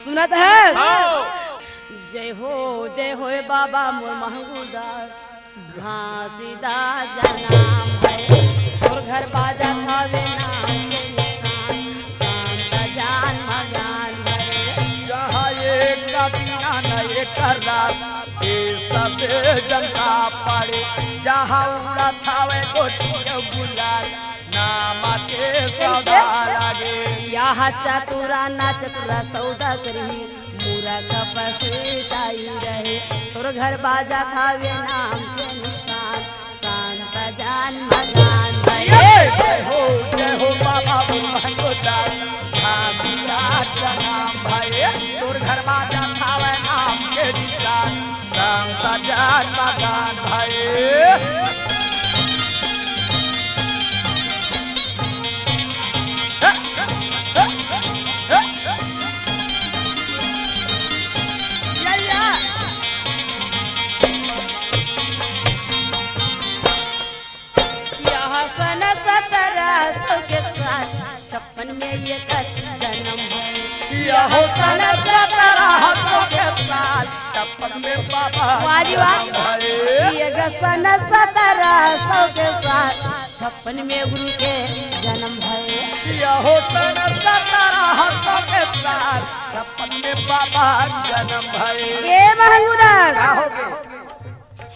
सुनत है जय हो बाबा मोर महंगूदास घासीदास जनाम है और घर बाजा खावे नाम के निशान शांत जान मगान है जहाँ एक कबिना न एक रात ये सब जनता पड़े जहाँ उड़ा थावे गोटी गुलाल नाम के सौदा लागे यहाँ चतुरा ना चतुरा सौदा करी पूरा कपस चाई रहे तोर घर बाजा खावे नाम के निशान शांत जान मगान जय हो बाबा महंगोदास घासीदास जनाम भाई तोर घर बाजा खावे नाम के निशान शांत जान मगान भाई छप्पन में ये जन्म है यह सन 17 के साल छप्पन में बाबा ये सन 1700 के साथ छप्पन में गुरु के जन्म है यह सन 17 के साल छप्पन में बाबा जन्म है ये महंगूदास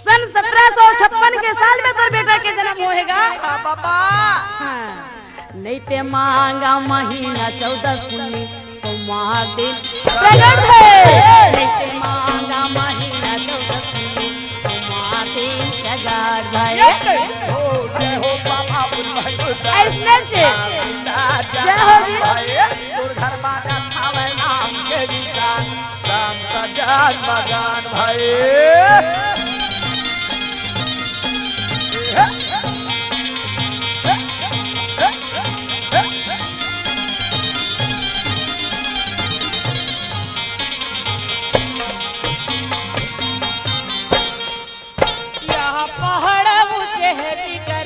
सन 1756 के साल में तो बेटा के जन्म होएगा बाबा नहीं ते मांगा महीना 14 कुन्नी सोमवार दिन प्रगट है नहीं ते मांगा महीना 14 कुन्नी सोमवार दिन प्रगट है जय हो बाबा ऐसने से जय हो जी तोर घर बाजा खावे नाम के निशान शांत जान मगान भाई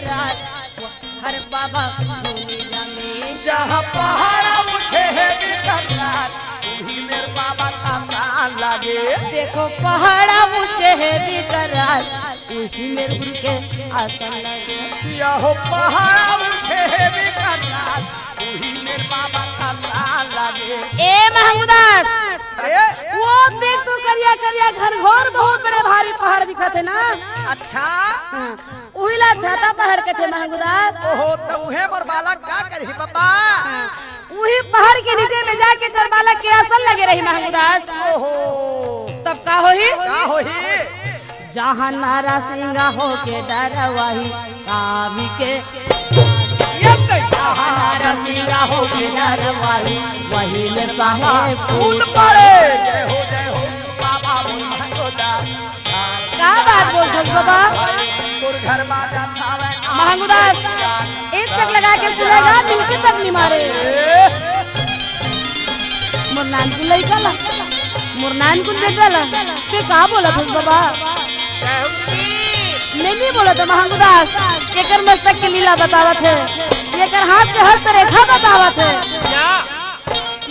हर बाबा दुनिया में जहाँ पहाड़ उठे है बिकरार वही मेरे बाबा का प्राण लागे देखो पहाड़ ऊंचे है बिकरार वही मेरे गुरु के आसन लगे यह पहाड़ उठे है बिकरार वही मेरे बाबा का प्राण लागे ए महंगूदास वो देख तो करिया करिया घर घोर बहुत बड़े भारी पहाड़ दिखत है ना अच्छा उहिला छाता पहाड़ के थे महंगूदास ओहो तो उहे मोर बालक का करही बाबा वही पहाड़ के नीचे में जाके तर बालक के आसन लगे रही महंगूदास ओहो तब का होही जहाँ नारा सिंगा हो के डरवाही कावी के जहाँ नारा सिंगा हो के डरवाही वही में साहे फूल पड़े जय हो बाबा महंगोदास क्या बात बोल बाबा तोर घर बाजा खावे महंगूदास एक तक लगा के सुनेगा मिलके तक नहीं मारे मुरनान को ले चला मुरनान को ले चला ते का बोला भूल बाबा नहीं बोला तो महंगूदास केकर मस्तक के लीला बतावत है केकर हाथ से हस्त रेखा बतावत है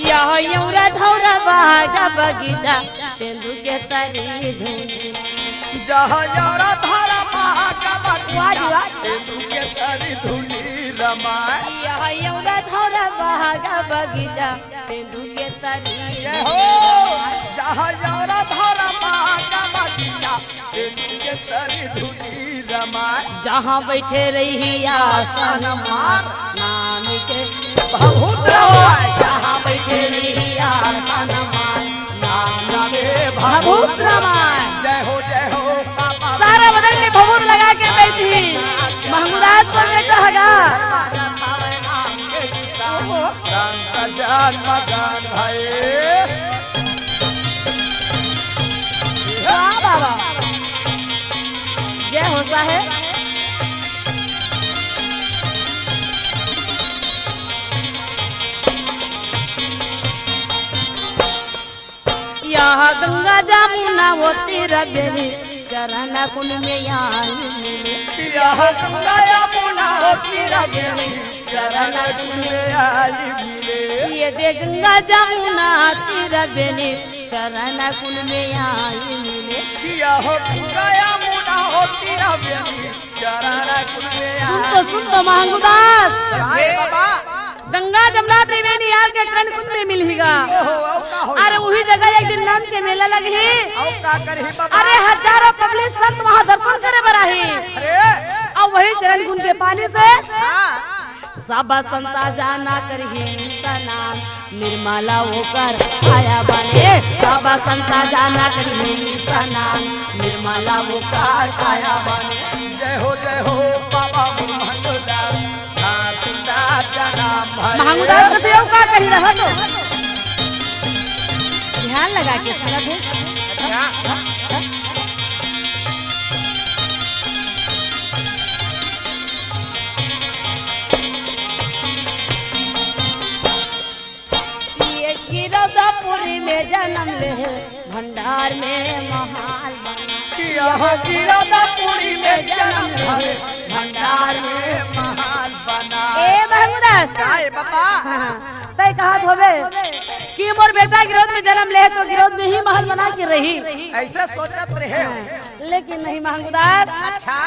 यह यौरा धौरा बागा बगीचा तेंदु के तरी धूनी जहाँ यौरा धारा बागा बगीचा तेंदु के तरी धूनी रमाए यह यौरा धौरा बागा बगीचा तेंदु के तरी जहाँ यौरा धारा बागा बगीचा तेंदु के तरी धूनी रमाए जहाँ बैठे रही आसन मार नाम के बहुत रमाए जहाँ बैठे रही आसन मार नाम के बहुत रमाए जय हो बाबा सारा बदन में भभूत लगा के बैठी महमूदास को बेटा हगा जान मगान भाई बाबा जय हो साहेब यहाँ गंगा जमुना होती रबेली शरण कुंड में यहाँ यहाँ गंगा यमुना होती रबेली शरण कुंड में आई मिले ये दे गंगा जमुना तीर बेनी चरण कुल में आई मिले। किया हो गया मुना हो तीरा बेनी चरण कुल में सुन तो महंगुदास आए बाबा गंगा जमुना त्रिवेणी यार के चरण कुल में मिलेगा। अरे वही जगह एक दिन नाम के मेला लगी। का करही बाबा अरे हजारों पब्लिक संत वहाँ दर्शन करे बराही। अरे अब वही चरण कुंड के पानी से हाँ सब संता जाना करही नाम निर्मला होकर आया बने। सब संता जाना करही नाम निर्मला होकर आया बने। जय हो बाबा महंगुदास महंगुदास का तो का कही रहा तो ध्यान लगा के सुना थे। गिरौदापुरी में जन्म ले भंडार में महाल बना। किया हो गिरौदापुरी में जन्म ले भंडार में महाल बना। ए महंगुदास आए बाबा तय कहा होवे कि मोर बेटा गिरौद में जन्म ले तो गिरौद में ही महल बना के रही। ऐसे सोचत रहे लेकिन नहीं महंगुदास अच्छा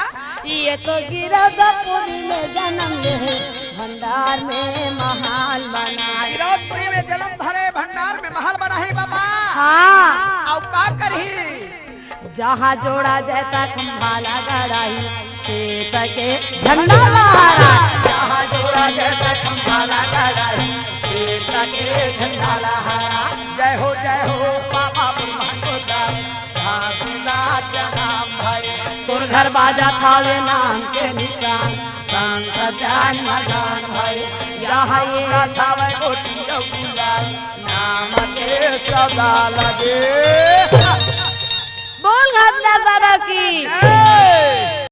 ये तो गिरौदापुरी में जन्म ले भंडार में महाल बना। गिरौदपुरी में जन्म धरे भंडार में महल बना है बाबा। हाँ अब का करही जहाँ जोड़ा जाता खंभा लगाई शेत के झंडा लहरा। जहाँ जोड़ा जाता खंभा लगाई शेत के झंडा लहरा। जय हो बाबा महंगुदास भागीदार नाम भाई। तोर घर बाजा थावे नाम के निशान संत जान मजान भाई। यहाँ ये थावे गोटियों गुलाल नाम के सदा लगे।